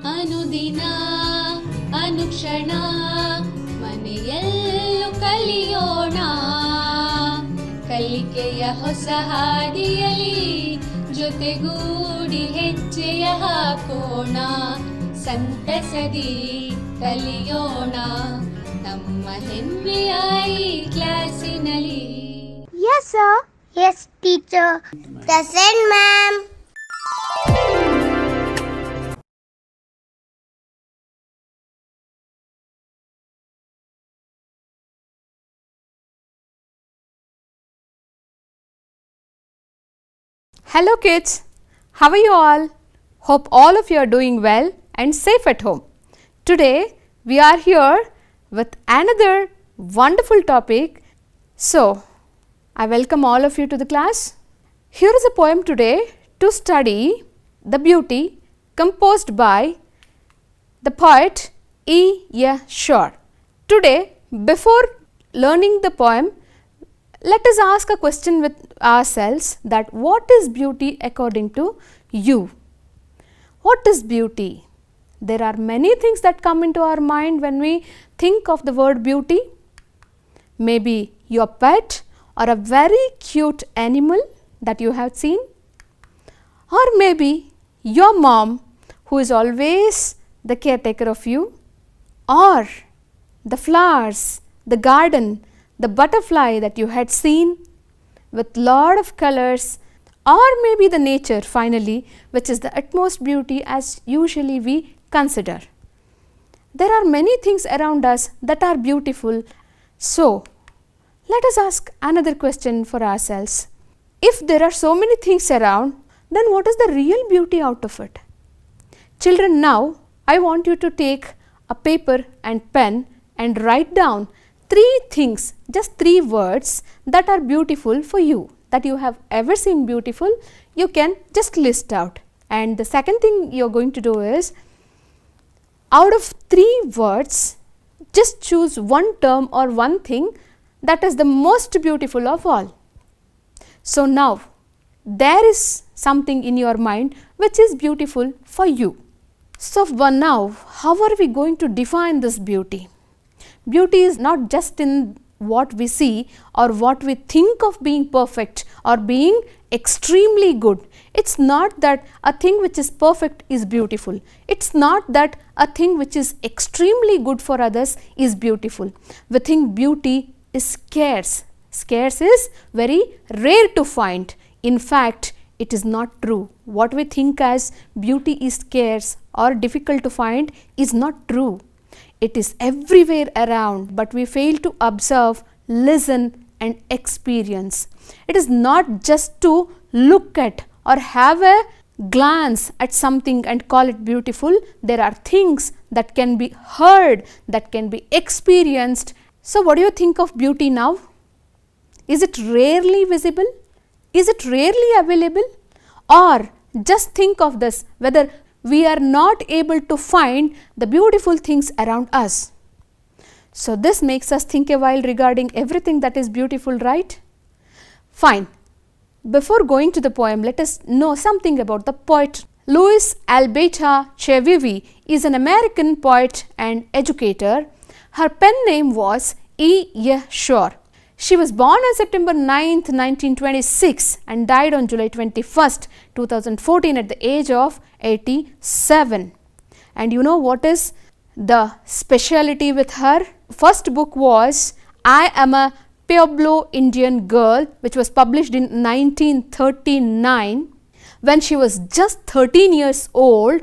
ಅನುದಿನ ಅನುಕ್ಷಣ ಮನೆಯಲ್ಲೂ ಕಲಿಯೋಣ, ಕಲಿಕೆಯ ಹೊಸ ಹಾದಿಯಲಿ ಜೊತೆಗೂಡಿ ಹೆಜ್ಜೆಯ ಹಾಕೋಣ, ಸಂತಸದಿ ಕಲಿಯೋಣ ನಮ್ಮ ಹೆಮ್ಮೆಯ ಈ ಕ್ಲಾಸಿನಲ್ಲಿ. Yes sir. Yes teacher. Present ma'am. Hello kids, how are you all? Hope all of you are doing well and safe at home. Today we are here with another wonderful topic. So, I welcome all of you to the class. Here is a poem today to study the beauty composed by the poet E. A. Shore. Today, before learning the poem, let us ask a question with ourselves that what is beauty according to you? What is beauty? There are many things that come into our mind when we think of the word beauty. Maybe your pet or a very cute animal that you have seen, or maybe your mom who is always the caretaker of you, or the flowers, the garden, the butterfly that you had seen with lot of colors, or maybe the nature finally, which is the utmost beauty as usually we consider. There are many things around us that are beautiful. So, let us ask another question for ourselves. If there are so many things around, then what is the real beauty out of it? Children, now I want you to take a paper and pen and write down 3 things, just 3 words that are beautiful for you, that you have ever seen beautiful. You can just list out. And the second thing you are going to do is, out of 3 words, just choose one term or one thing that is the most beautiful of all. So, now there is something in your mind which is beautiful for you. So, now how are we going to define this beauty? Beauty is not just in what we see or what we think of being perfect or being extremely good. It's not that a thing which is perfect is beautiful. It's not that a thing which is extremely good for others is beautiful. We think beauty is scarce. Scarce is very rare to find. In fact, it is not true. What we think as beauty is scarce or difficult to find is not true. It is everywhere around, but we fail to observe, listen and experience. It is not just to look at or have a glance at something and call it beautiful. There are things that can be heard, that can be experienced. So, what do you think of beauty now? Is it rarely visible? Is it rarely available? Or just think of this, whether we are not able to find the beautiful things around us. So, this makes us think a while regarding everything that is beautiful, right? Fine. Before going to the poem, let us know something about the poet. Louise Alberta Chevivi is an American poet and educator. Her pen name was E. A. Shore. She was born on September 9th, 1926 and died on July 21st, 2014 at the age of 87. And you know what is the speciality with her? First book was I Am a Pueblo Indian Girl, which was published in 1939 when she was just 13 years old,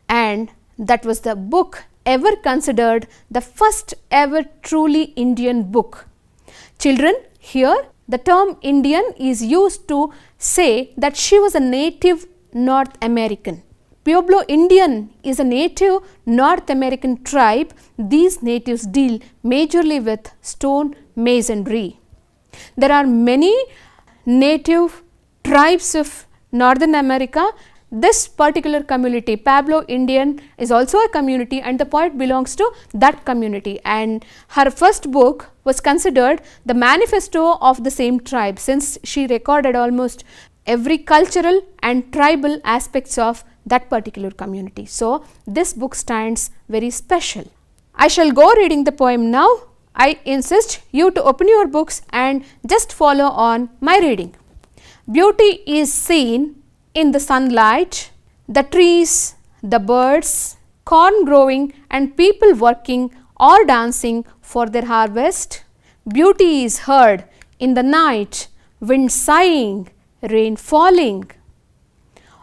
and that was the book ever considered the first ever truly Indian book. Children, here the term Indian is used to say that she was a native North American. Pueblo Indian is a native North American tribe. These natives deal majorly with stone masonry. There are many native tribes of Northern America. This particular community, Pueblo Indian, is also a community and the poet belongs to that community, and her first book was considered the manifesto of the same tribe, since she recorded almost every cultural and tribal aspects of that particular community. So, this book stands very special. I shall go reading the poem now. I insist you to open your books and just follow on my reading. Beauty is seen in the sunlight, the trees, the birds, corn growing and people working or dancing for their harvest. Beauty is heard in the night, wind sighing, rain falling,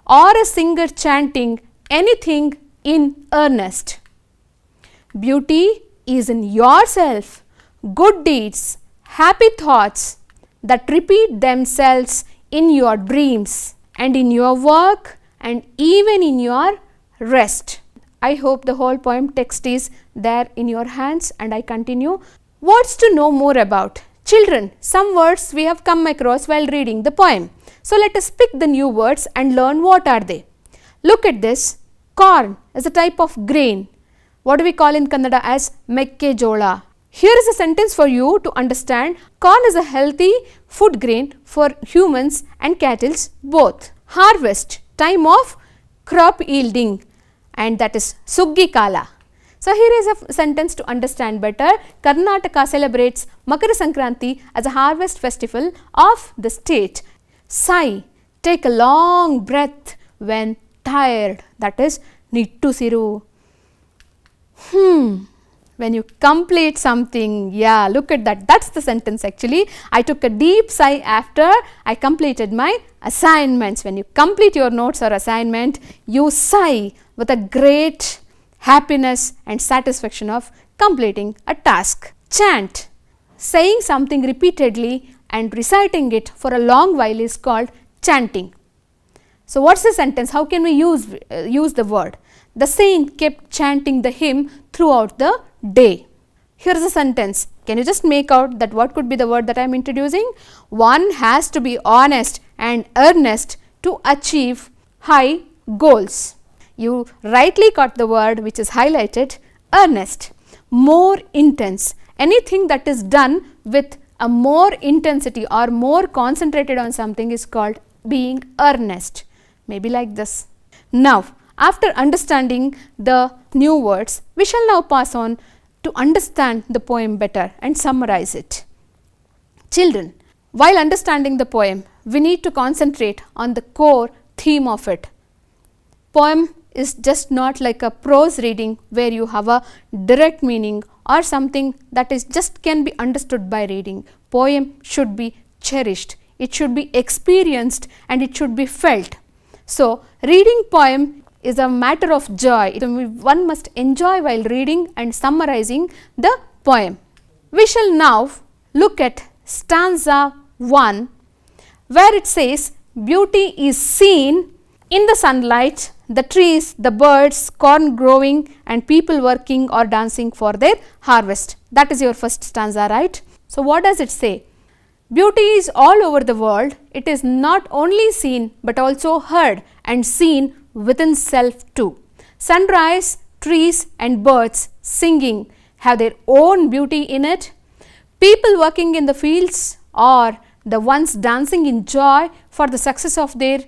or a singer chanting anything in earnest. Beauty is in yourself, good deeds, happy thoughts that repeat themselves in your dreams and in your work and even in your rest. I hope the whole poem text is there in your hands, and I continue. Words to know more about. Children, some words we have come across while reading the poem. So let us pick the new words and learn what are they. Look at this. Corn is a type of grain. What do we call in Kannada as mekkejola? Here is a sentence for you to understand. Corn is a healthy food grain for humans and cattle both. Harvest, time of crop yielding, and that is Suggi Kala. So here is a sentence to understand better. Karnataka celebrates Makara Sankranti as a harvest festival of the state. Sigh, take a long breath when tired, that is Nittusiru. When you complete something, yeah, look at that, that's the sentence actually. I took a deep sigh after I completed my assignments. When you complete your notes or assignment, you sigh with a great happiness and satisfaction of completing a task. Chant, saying something repeatedly and reciting it for a long while is called chanting. So what's the sentence? How can we use the word? The saint kept chanting the hymn throughout the day. Here is a sentence. Can you just make out that what could be the word that I am introducing? One has to be honest and earnest to achieve high goals. You rightly caught the word which is highlighted, earnest. More intense. Anything that is done with a more intensity or more concentrated on something is called being earnest. Maybe like this. Now, after understanding the new words, we shall now pass on to understand the poem better and summarize it. Children, while understanding the poem, we need to concentrate on the core theme of it. Poem is just not like a prose reading where you have a direct meaning or something that is just can be understood by reading. Poem should be cherished, it should be experienced, and it should be felt. So, reading poem is a matter of joy. One must enjoy while reading and summarizing the poem. We shall now look at stanza 1, where it says, beauty is seen in the sunlight, the trees, the birds, corn growing and people working or dancing for their harvest. That is your first stanza, right? So, what does it say? Beauty is all over the world. It is not only seen but also heard and seen within self too. Sunrise, trees and birds singing have their own beauty in it. People working in the fields or the ones dancing in joy for the success of their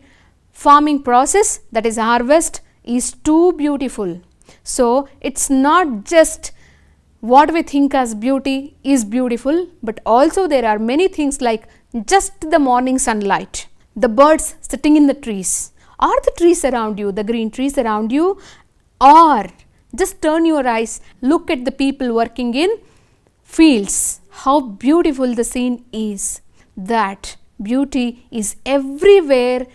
farming process, that is harvest, is too beautiful. So, it is not just what we think as beauty is beautiful, but also there are many things like just the morning sunlight, the birds sitting in the trees, or the trees around you, the green trees around you, or just turn your eyes, look at the people working in fields, how beautiful the scene is. That beauty is everywhere.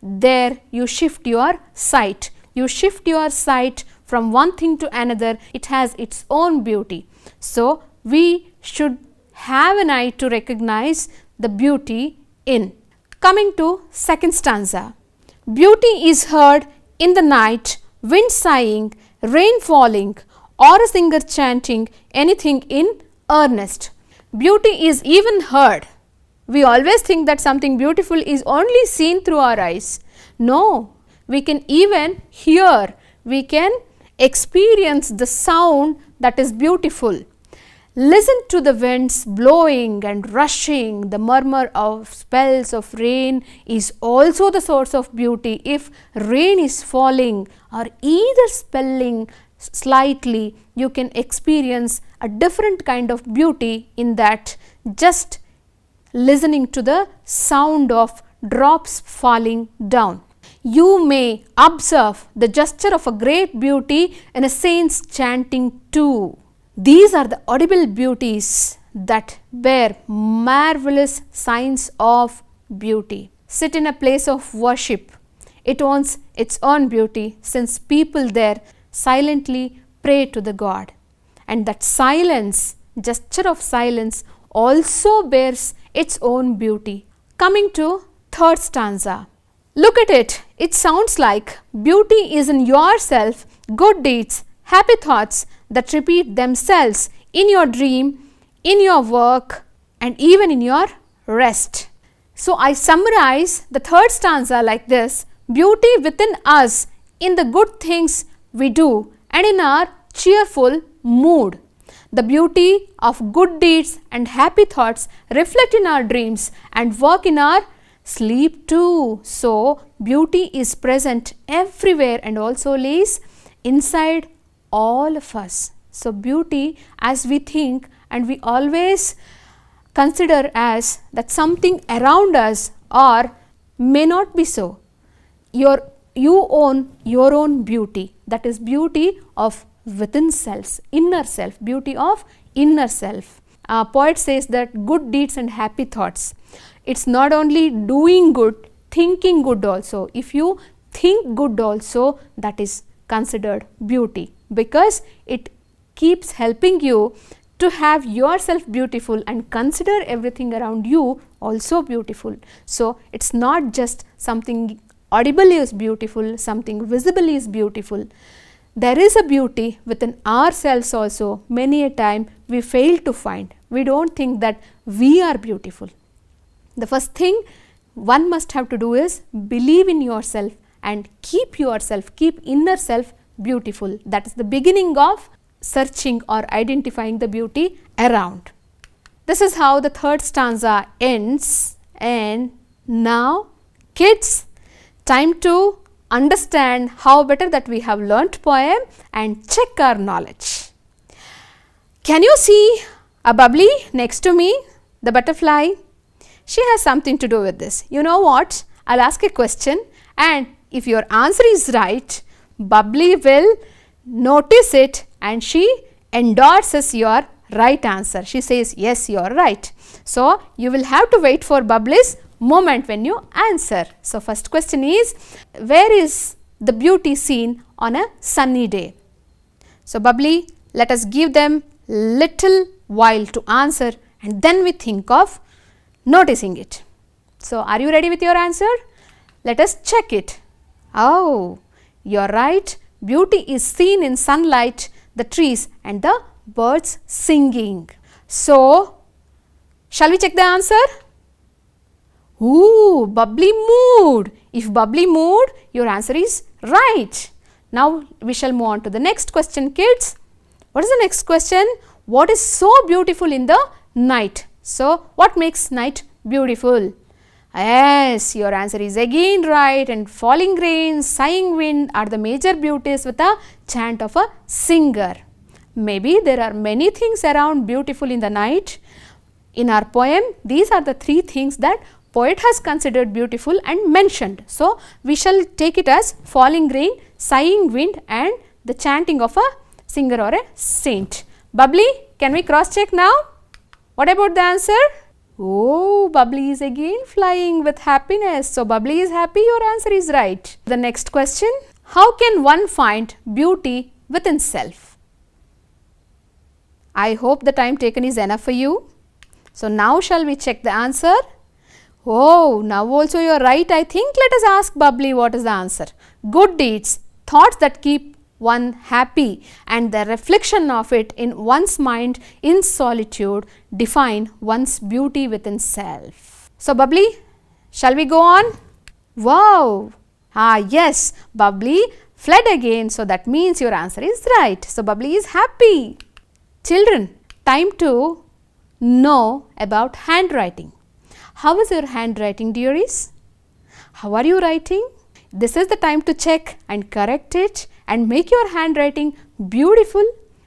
There you shift your sight. You shift your sight from one thing to another. It has its own beauty. So, we should have an eye to recognize the beauty in. Coming to second stanza. Beauty is heard in the night, wind sighing, rain falling, or a singer chanting anything in earnest. Beauty is even heard. We always think that something beautiful is only seen through our eyes. No, we can even hear, we can experience the sound that is beautiful. Listen to the winds blowing and rushing. The murmur of spells of rain is also the source of beauty. If rain is falling or either spelling slightly, you can experience a different kind of beauty in that, just listening to the sound of drops falling down. You may observe the gesture of a great beauty in a saint's chanting too. These are the audible beauties that bear marvelous signs of beauty. Sit in a place of worship. It owns its own beauty, since people there silently pray to the God. And that silence, gesture of silence, also bears its own beauty. Coming to third stanza. Look at it. It sounds like beauty is in yourself, good deeds, happy thoughts that repeat themselves in your dream, in your work, and even in your rest. So I summarize the third stanza like this: beauty within us in the good things we do and in our cheerful mood. The beauty of good deeds and happy thoughts reflect in our dreams and work in our sleep too. So beauty is present everywhere and also lays inside all of us. So beauty, as we think and we always consider as that something around us, or may not be so. You own your own beauty. That is beauty of within self, inner self, beauty of inner self. Poet says that good deeds and happy thoughts. It's not only doing good, thinking good also. If you think good also, that is considered beauty, because it keeps helping you to have yourself beautiful and consider everything around you also beautiful. So it's not just something audible is beautiful, something visible is beautiful. There is a beauty within ourselves also. Many a time we fail to find. We don't think that we are beautiful. The first thing one must have to do is believe in yourself and keep inner self beautiful. That is the beginning of searching or identifying the beauty around. This is how the third stanza ends. And now, kids, time to understand how better that we have learnt poem and check our knowledge. Can you see a bubbly next to me, the butterfly? She has something to do with this. You know what? I'll ask a question, and if your answer is right, bubbly will notice it and she endorses your right answer. She says, yes, you are right. So you will have to wait for bubbly's moment when you answer. So first question is, where is the beauty seen on a sunny day? So bubbly, let us give them little while to answer and then we think of noticing it. So are you ready with your answer? Let us check it. Oh, you are right. Beauty is seen in sunlight, the trees and the birds singing. So shall we check the answer? Ooh, bubbly mood. If bubbly mood, your answer is right. Now we shall move on to the next question, kids. What is the next question? What is so beautiful in the night? So what makes night beautiful? Yes, your answer is again right, and falling rain, sighing wind are the major beauties with a chant of a singer. Maybe there are many things around beautiful in the night. In our poem, these are the three things that poet has considered beautiful and mentioned. So we shall take it as falling rain, sighing wind and the chanting of a singer or a saint. Bubbly, can we cross check now? What about the answer? Oh, bubbly is again flying with happiness. So bubbly is happy, your answer is right. The next question, how can one find beauty within self? I hope the time taken is enough for you. So now shall we check the answer? Oh, now also you are right. I think let us ask bubbly what is the answer. Good deeds, thoughts that keep one happy and the reflection of it in one's mind in solitude define one's beauty within self. So bubbly, shall we go on? Wow! Yes, bubbly fled again, so that means your answer is right. So bubbly is happy. Children, time to know about handwriting. How is your handwriting, dearies? How are you writing? This is the time to check and correct it and make your handwriting beautiful.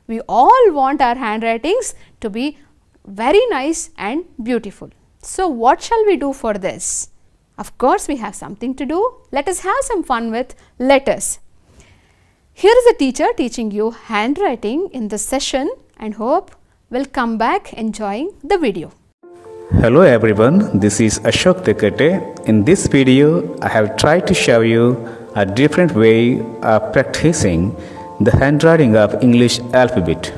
We all want our handwritings to be very nice and beautiful. So what shall we do for this? Of course, we have something to do. Let us have some fun with letters. Here is a teacher teaching you handwriting in this session, and hope will come back enjoying the video. Hello everyone, this is Ashok Tekate. In this video, I have tried to show you a different way of practicing the handwriting of English alphabet.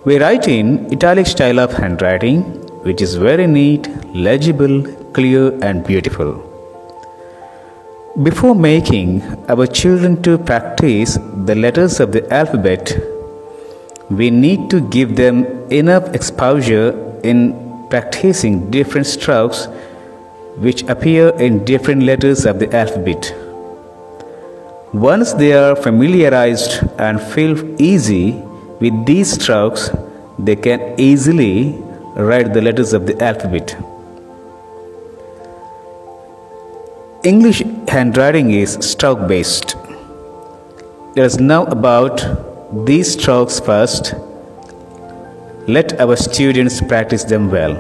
We write in italic style of handwriting, which is very neat, legible, clear and beautiful. Before making our children to practice the letters of the alphabet, we need to give them enough exposure in practicing different strokes which appear in different letters of the alphabet. Once they are familiarized and feel easy with these strokes, they can easily write the letters of the alphabet. English handwriting is stroke based. Let us know about these strokes first. Let our students practice them well.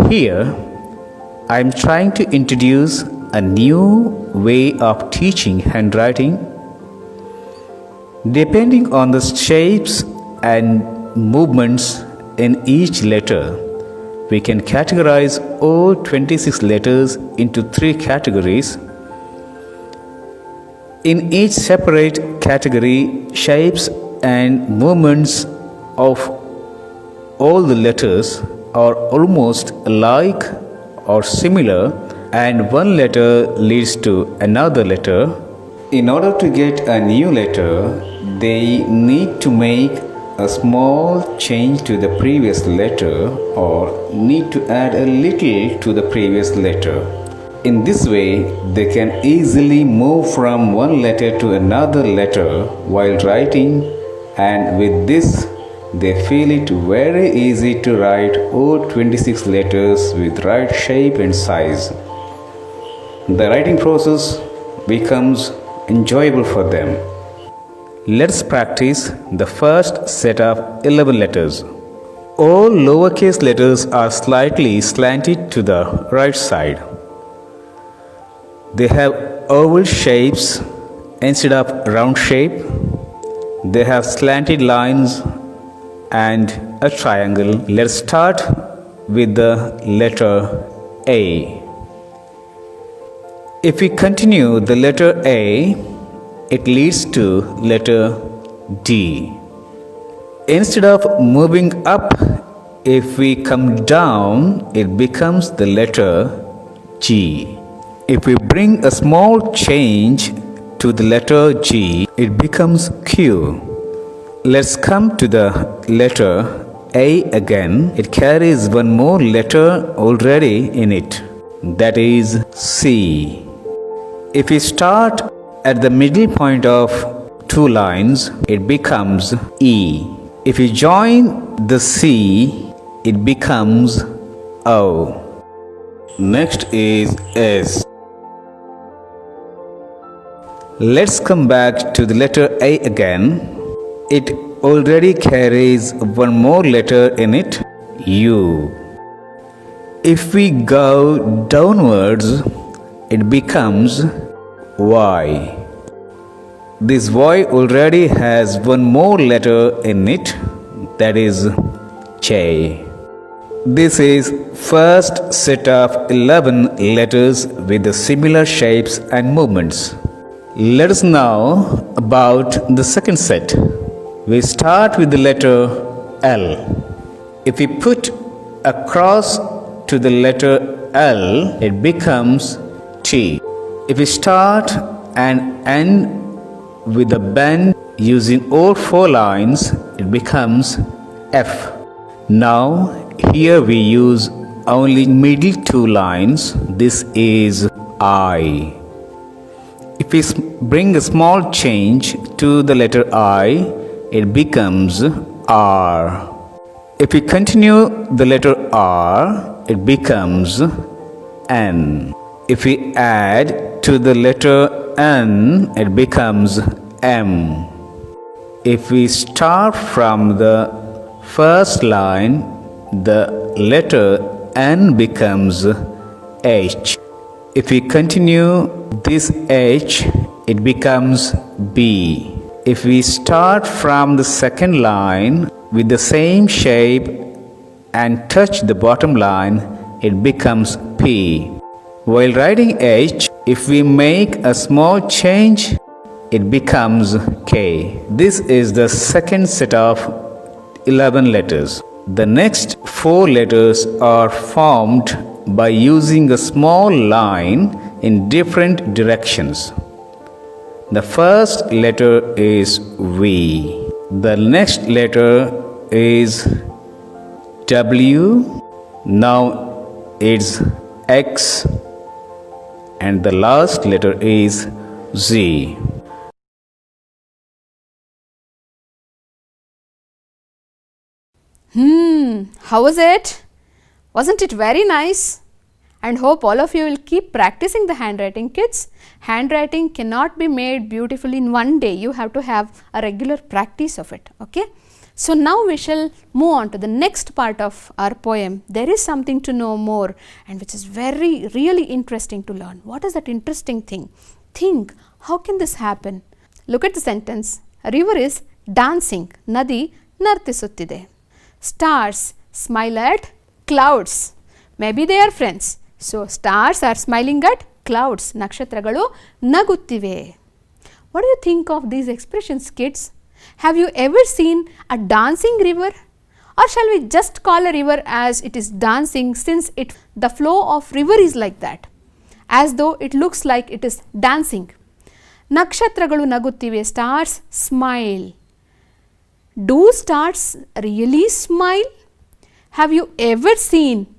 Here, I am trying to introduce a new way of teaching handwriting. Depending on the shapes and movements in each letter, we can categorize all 26 letters into 3 categories. In each separate category, shapes and movements of all the letters are almost alike or similar, and one letter leads to another letter. In order to get a new letter, they need to make a small change to the previous letter or need to add a little to the previous letter. In this way, they can easily move from one letter to another letter while writing, and with this, they feel it very easy to write all 26 letters with right shape and size. The writing process becomes enjoyable for them. Let's practice the first set of 11 letters. All lowercase letters are slightly slanted to the right side. They have oval shapes instead of round shape. They have slanted lines and a triangle. Let's start with the letter A. If we continue the letter A, it leads to letter D. Instead of moving up, if we come down, it becomes the letter G. If we bring a small change to the letter G, it becomes Q. Let's come to the letter A again. It carries one more letter already in it, that is C. If we start at the middle point of 2 lines, it becomes E. If we join the C, it becomes O. Next is S. Let's come back to the letter A again. It already carries one more letter in it, U. If we go downwards, it becomes Y. This Y already has one more letter in it, that is J. This is first set of 11 letters with the similar shapes and movements. Let us know about the second set. We start with the letter L. If we put a cross to the letter L, it becomes T. If we start and end with a bend using all 4 lines, it becomes F. Now, here we use only middle 2 lines. This is I. If we bring a small change to the letter I, it becomes R. If we continue the letter R, it becomes N. If we add to the letter N, it becomes M. If we start from the first line, the letter N becomes H. If we continue this H, it becomes B. If we start from the second line with the same shape and touch the bottom line, it becomes P. While writing H, if we make a small change, it becomes K. This is the second set of 11 letters. The next 4 letters are formed by using a small line in different directions. The first letter is V. The next letter is W. Now it's X. And the last letter is Z. How was it? Wasn't it very nice? And hope all of you will keep practicing the handwriting, kids. Handwriting cannot be made beautiful in one day. You have to have a regular practice of it. Okay. So now we shall move on to the next part of our poem. There is something to know more and which is really interesting to learn. What is that interesting thing? Think, how can this happen? Look at the sentence. A river is dancing. Nadi nartisuttide. Stars smile at clouds. Maybe they are friends. So stars are smiling at clouds. Nakshatragalu naguttive. What do you think of these expressions, kids? Have you ever seen a dancing river? Or shall we just call a river as it is dancing, since the flow of river is like that, as though it looks like it is dancing. Nakshatragalu naguttive. Stars smile. Do stars really smile? Have you ever seen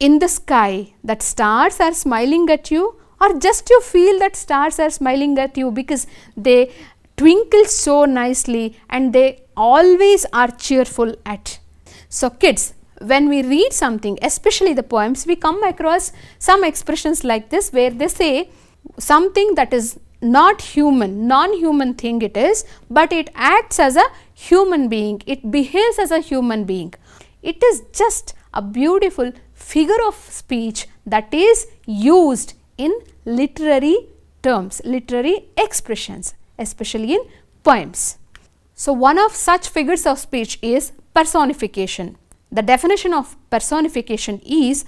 in the sky that stars are smiling at you, or just you feel that stars are smiling at you because they twinkle so nicely and they always are cheerful at? So kids, when we read something, especially the poems, we come across some expressions like this where they say something that is not human, non-human thing it is, but it acts as a human being, it behaves as a human being. It is just a beautiful figure of speech that is used in literary terms, literary expressions, especially in poems. So one of such figures of speech is personification. The definition of personification is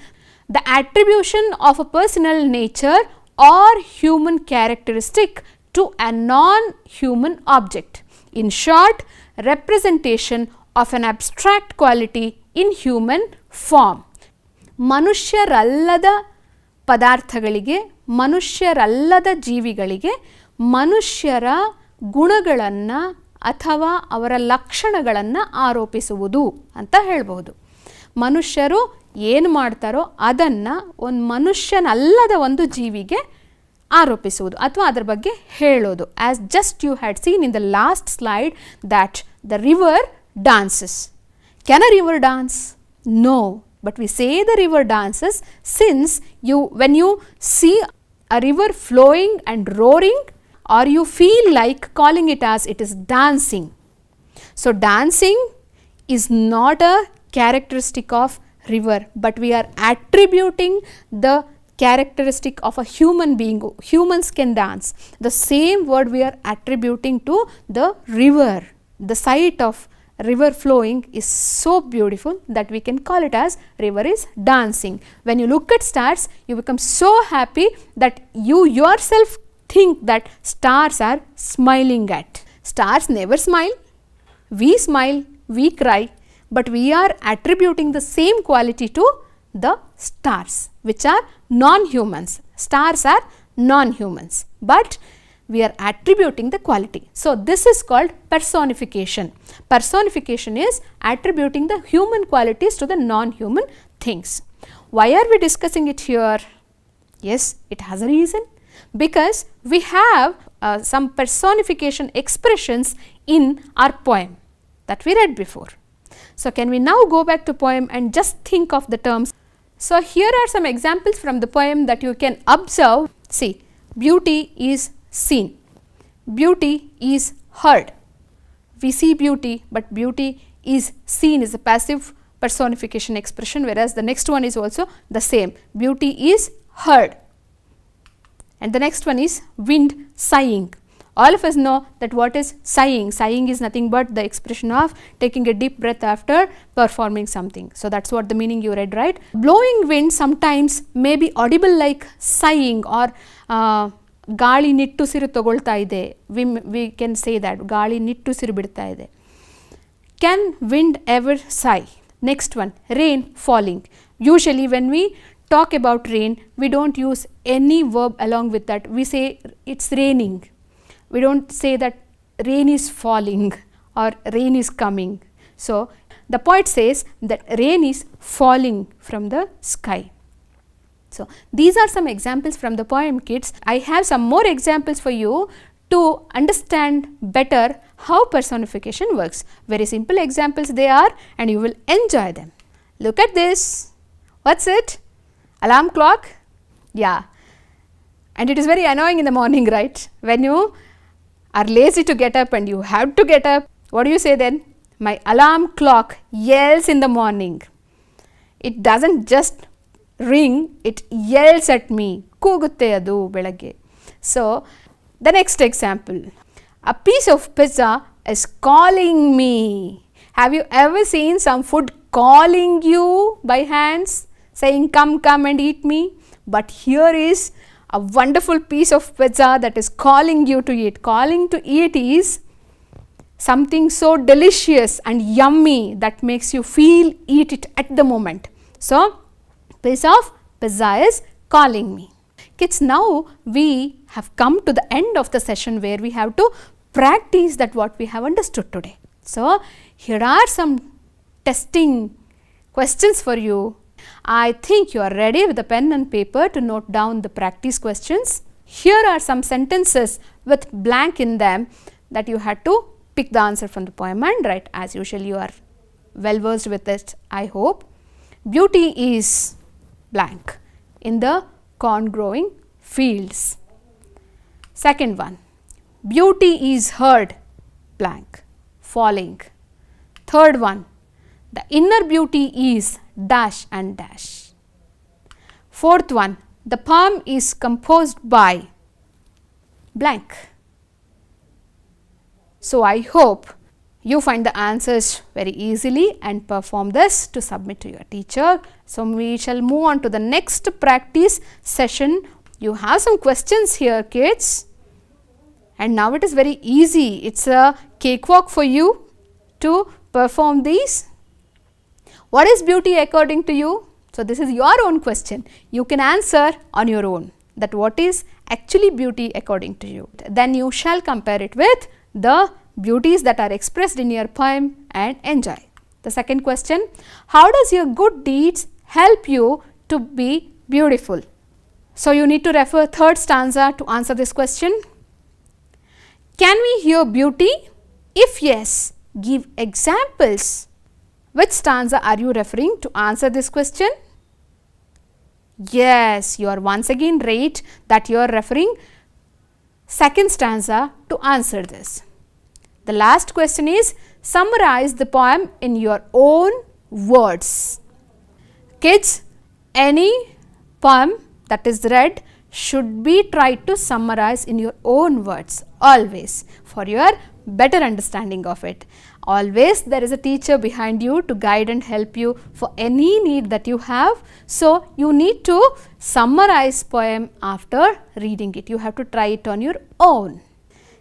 the attribution of a personal nature or human characteristic to a non-human object. In short, representation of an abstract quality in human form. ಮನುಷ್ಯರಲ್ಲದ ಪದಾರ್ಥಗಳಿಗೆ, ಮನುಷ್ಯರಲ್ಲದ ಜೀವಿಗಳಿಗೆ ಮನುಷ್ಯರ ಗುಣಗಳನ್ನು ಅಥವಾ ಅವರ ಲಕ್ಷಣಗಳನ್ನು ಆರೋಪಿಸುವುದು ಅಂತ ಹೇಳಬಹುದು. ಮನುಷ್ಯರು ಏನು ಮಾಡ್ತಾರೋ ಅದನ್ನು ಒಂದು ಮನುಷ್ಯನಲ್ಲದ ಒಂದು ಜೀವಿಗೆ ಆರೋಪಿಸುವುದು ಅಥವಾ ಅದರ ಬಗ್ಗೆ ಹೇಳೋದು. As just you had seen in the last slide that the river dances. Can a river dance? No, but we say the river dances since when you see a river flowing and roaring, or you feel like calling it as it is dancing. So dancing is not a characteristic of river, but we are attributing the characteristic of a human being. Humans can dance. The same word we are attributing to the river. The sight of river flowing is so beautiful that we can call it as river is dancing. When you look at stars, you become so happy that you yourself think that stars are smiling at. Stars never smile. We smile, we cry, but we are attributing the same quality to the stars, which are non-humans. Stars are non-humans, but we are attributing the quality. So this is called personification. Personification is attributing the human qualities to the non-human things. Why are we discussing it here? Yes, it has a reason. Because we have some personification expressions in our poem that we read before. So, can we now go back to poem and just think of the terms? So, here are some examples from the poem that you can observe. See, beauty is seen, beauty is heard. We see beauty, but beauty is seen is a passive personification expression, whereas the next one is also the same. Beauty is heard. And the next one is wind sighing. All of us know that what is sighing. Sighing is nothing but the expression of taking a deep breath after performing something. So, that is what the meaning you read, right? Blowing wind sometimes may be audible like sighing or ಗಾಳಿ ನಿಟ್ಟುಸಿರು ತಗೊಳ್ತಾ ಇದೆ. We can say that ಗಾಳಿ ನಿಟ್ಟುಸಿರು ಬಿಡ್ತಾ ಇದೆ. Can wind ever sigh? Next one, rain falling. Usually when we talk about rain, we don't use any verb along with that. We say it's raining. We don't say that rain is falling or rain is coming. So, the poet says that rain is falling from the sky. So, these are some examples from the poem, kids. I have some more examples for you to understand better how personification works. Very simple examples they are, and you will enjoy them. Look at this. What's it? Alarm clock? Yeah. And it is very annoying in the morning, right? When you are lazy to get up and you have to get up, what do you say then? My alarm clock yells in the morning. It doesn't just ring, it yells at me. ಕೂಗುತ್ತೆ ಅದು ಬೆಳಗ್ಗೆ. So, the next example. A piece of pizza is calling me. Have you ever seen some food calling you by hands, saying come, come and eat me? But here is a wonderful piece of pizza that is calling you to eat. Calling to eat is something so delicious and yummy that makes you feel eat it at the moment. So, piece of pizza is calling me. Kids, now we have come to the end of the session where we have to practice that what we have understood today. So, here are some testing questions for you. I think you are ready with the pen and paper to note down the practice questions. Here are some sentences with blank in them that you had to pick the answer from the poem and write. As usual, you are well versed with it, I hope. Beauty is blank in the corn growing fields. Second one, beauty is heard blank, falling. Third one, the inner beauty is dash and dash. Fourth one, the poem is composed by blank. So, I hope you find the answers very easily and perform this to submit to your teacher. So, we shall move on to the next practice session. You have some questions here, kids, and now it is very easy. It's a cakewalk for you to perform these. What is beauty according to you? So, this is your own question. You can answer on your own that what is actually beauty according to you. Then you shall compare it with the beauties that are expressed in your poem and enjoy. The second question, how does your good deeds help you to be beautiful? So, you need to refer third stanza to answer this question. Can we hear beauty? If yes, give examples. Which stanza are you referring to answer this question? Yes, you are once again right that you are referring second stanza to answer this. The last question is, summarize the poem in your own words. Kids, any poem that is read should be tried to summarize in your own words always for your better understanding of it. Always there is a teacher behind you to guide and help you for any need that you have. So, you need to summarize poem after reading it. You have to try it on your own.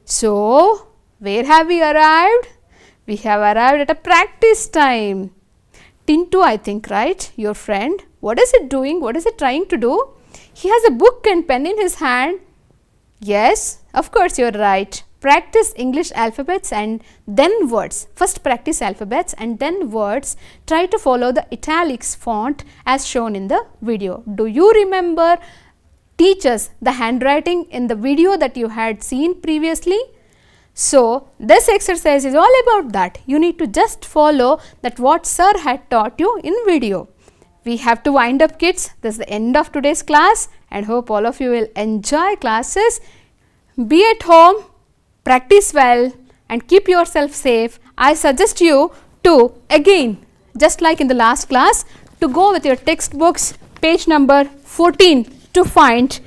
So, where have we arrived? We have arrived at a practice time. Tintu, I think, right? Your friend. What is it doing? What is it trying to do? He has a book and pen in his hand. Yes, of course you are right. Practice English alphabets and then words. First practice alphabets and then words. Try to follow the italics font as shown in the video. Do you remember, teachers, the handwriting in the video that you had seen previously? So, this exercise is all about that. You need to just follow that what sir had taught you in video. We have to wind up, kids. This is the end of today's class and hope all of you will enjoy classes. Be at home, practice well and keep yourself safe. I suggest you to again, just like in the last class, to go with your textbooks, page number 14, to find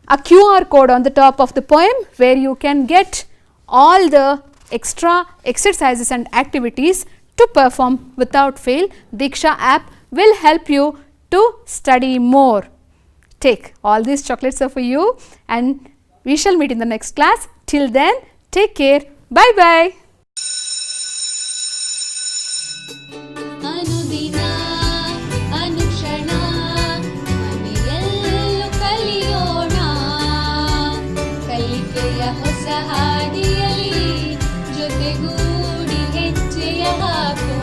a QR code on the top of the poem where you can get all the extra exercises and activities to perform without fail. Diksha app will help you to study more. Take, all these chocolates are for you and we shall meet in the next class. Till then, take care. Bye bye. ಅನುದಿನ ಅನುಕ್ಷಣ ಮನೆಯಲ್ಲೂ ಕಲಿಯೋಣ ಕಲಿಕೆಯ ಹೊಸ ಹಾದಿಯಲ್ಲಿ ಜೊತೆಗೂಡಿ ಹೆಜ್ಜೆಯ ಹಾಕೋಣ.